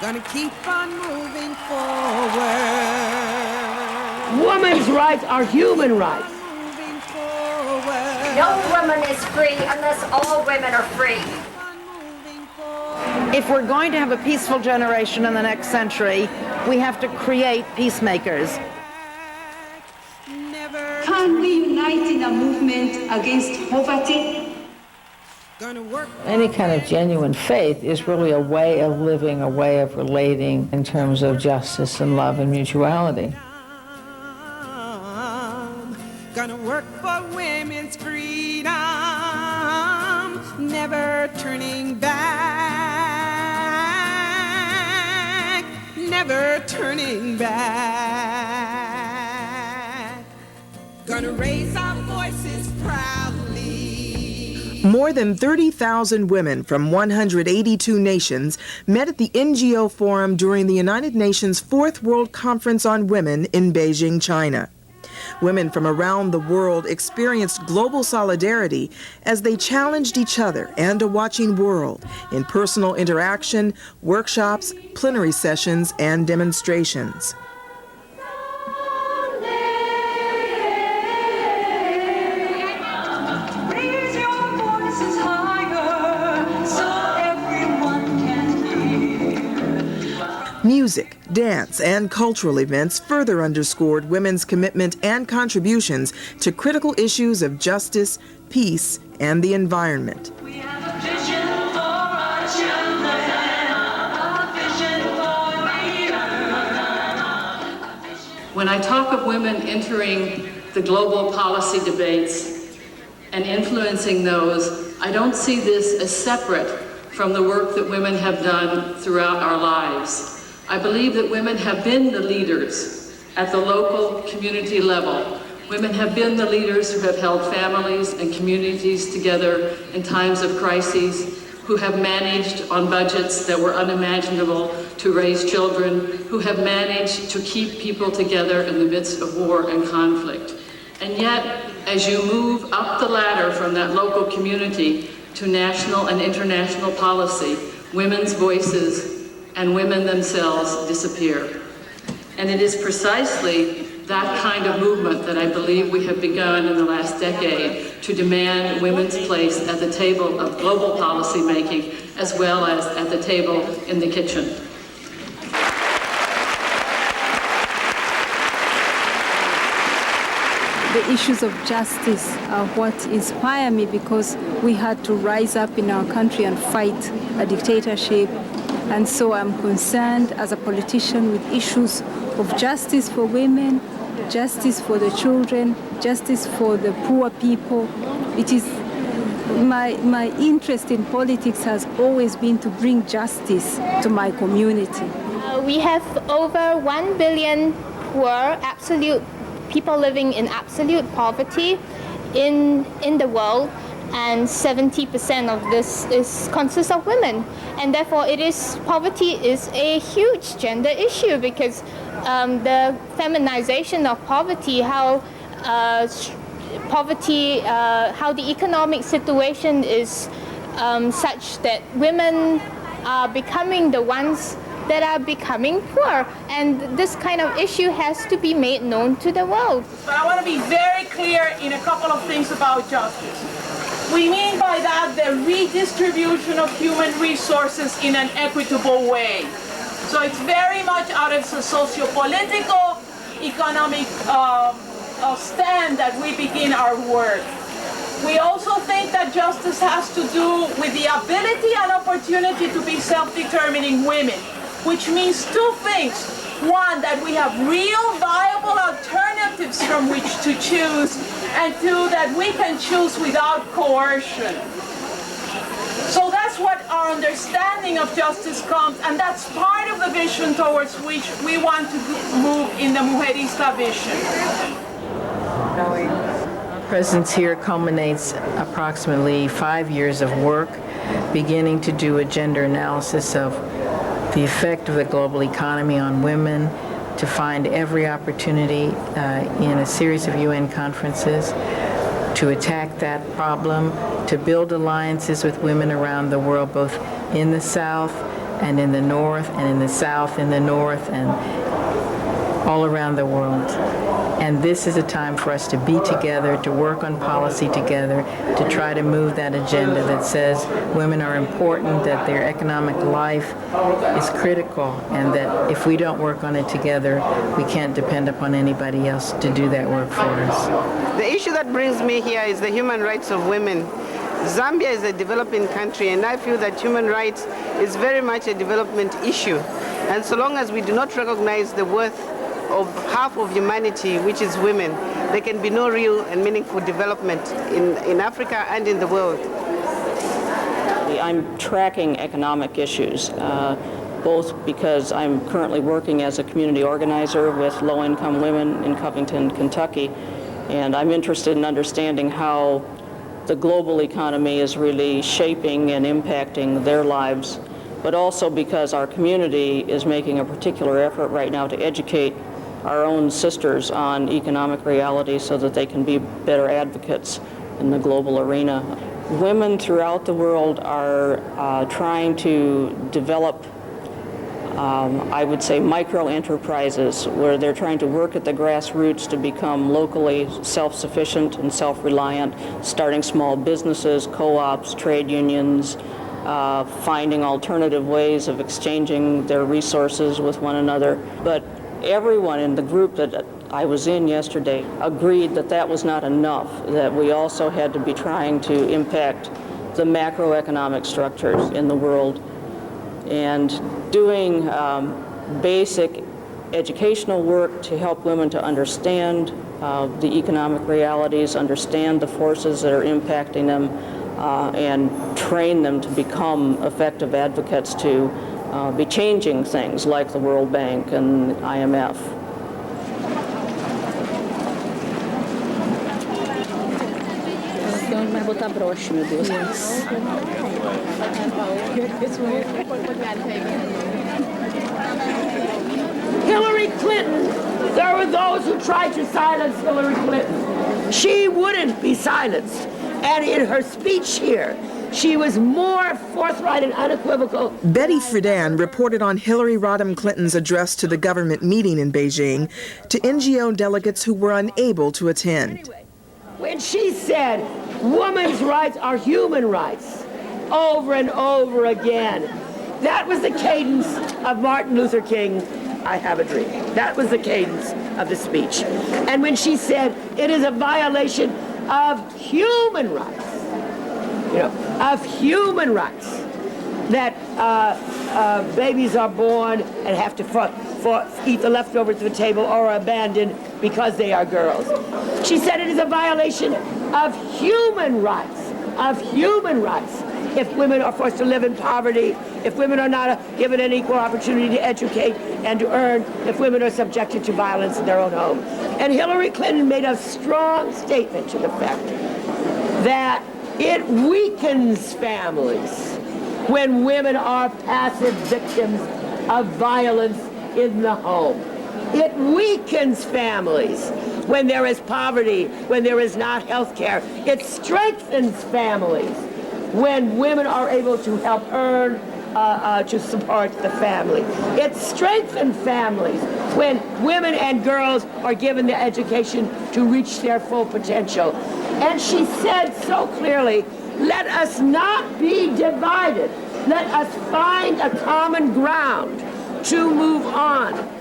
Gonna keep on moving forward. Women's rights are human rights. Moving forward. No woman is free unless all women are free. If we're going to have a peaceful generation in the next century, we have to create peacemakers. Can we unite in a movement against poverty? Any kind of genuine faith is really a way of living, a way of relating in terms of justice and love and mutuality. Gonna work for women's freedom, never turning back, never turning back. Gonna raise our voices proudly. More than 30,000 women from 182 nations met at the NGO Forum during the United Nations 4th World Conference on Women in Beijing, China. Women from around the world experienced global solidarity as they challenged each other and a watching world in personal interaction, workshops, plenary sessions, and demonstrations. Music, dance, and cultural events further underscored women's commitment and contributions to critical issues of justice, peace, and the environment. When I talk of women entering the global policy debates and influencing those, I don't see this as separate from the work that women have done throughout our lives. I believe that women have been the leaders at the local community level. Women have been the leaders who have held families and communities together in times of crises, who have managed on budgets that were unimaginable to raise children, who have managed to keep people together in the midst of war and conflict. And yet, as you move up the ladder from that local community to national and international policy, women's voices and women themselves disappear. And it is precisely that kind of movement that I believe we have begun in the last decade to demand women's place at the table of global policy making as well as at the table in the kitchen. The issues of justice are what inspire me, because we had to rise up in our country and fight a dictatorship. And so I'm concerned as a politician with issues of justice for women, justice for the children, justice for the poor people. It is my interest in politics has always been to bring justice to my community. We have over 1 billion poor, people living in absolute poverty in the world. And 70% of this consists of women, and therefore poverty is a huge gender issue, because the feminization of poverty, how the economic situation is such that women are becoming the ones that are becoming poor, and this kind of issue has to be made known to the world. But I want to be very clear in a couple of things about justice. We mean by that the redistribution of human resources in an equitable way. So it's very much out of the socio-political, economic stand that we begin our work. We also think that justice has to do with the ability and opportunity to be self-determining women, which means two things. One, that we have real viable alternatives from which to choose, and two, that we can choose without coercion. So that's what our understanding of justice comes, and that's part of the vision towards which we want to move in the Mujerista vision. Our presence here culminates approximately 5 years of work, beginning to do a gender analysis of the effect of the global economy on women, to find every opportunity in a series of UN conferences to attack that problem, to build alliances with women around the world, both in the South and in the north and in the south, in the north and all around the world. And this is a time for us to be together, to work on policy together, to try to move that agenda that says women are important, that their economic life is critical, and that if we don't work on it together, we can't depend upon anybody else to do that work for us. The issue that brings me here is the human rights of women. Zambia is a developing country, and I feel that human rights is very much a development issue. And so long as we do not recognize the worth of half of humanity, which is women, there can be no real and meaningful development in Africa and in the world. I'm tracking economic issues, both because I'm currently working as a community organizer with low-income women in Covington, Kentucky, and I'm interested in understanding how the global economy is really shaping and impacting their lives, but also because our community is making a particular effort right now to educate our own sisters on economic reality so that they can be better advocates in the global arena. Women throughout the world are trying to develop, I would say, micro-enterprises where they're trying to work at the grassroots to become locally self-sufficient and self-reliant, starting small businesses, co-ops, trade unions, finding alternative ways of exchanging their resources with one another. But everyone in the group that I was in yesterday agreed that that was not enough, that we also had to be trying to impact the macroeconomic structures in the world and doing basic educational work to help women to understand the economic realities, understand the forces that are impacting them, and train them to become effective advocates to be changing things like the World Bank and IMF. Hillary Clinton, there were those who tried to silence Hillary Clinton. She wouldn't be silenced. And in her speech here, she was more forthright and unequivocal. Betty Friedan reported on Hillary Rodham Clinton's address to the government meeting in Beijing to NGO delegates who were unable to attend. When she said, women's rights are human rights, over and over again, that was the cadence of Martin Luther King, I Have a Dream. That was the cadence of the speech. And when she said, it is a violation of human rights, of human rights, that babies are born and have to eat the leftovers to the table or are abandoned because they are girls. She said it is a violation of human rights, if women are forced to live in poverty, if women are not given an equal opportunity to educate and to earn, if women are subjected to violence in their own home. And Hillary Clinton made a strong statement to the fact that it weakens families when women are passive victims of violence in the home. It weakens families when there is poverty, when there is not health care. It strengthens families when women are able to help earn to support the family. It strengthens families when women and girls are given the education to reach their full potential. And she said so clearly, let us not be divided. Let us find a common ground to move on.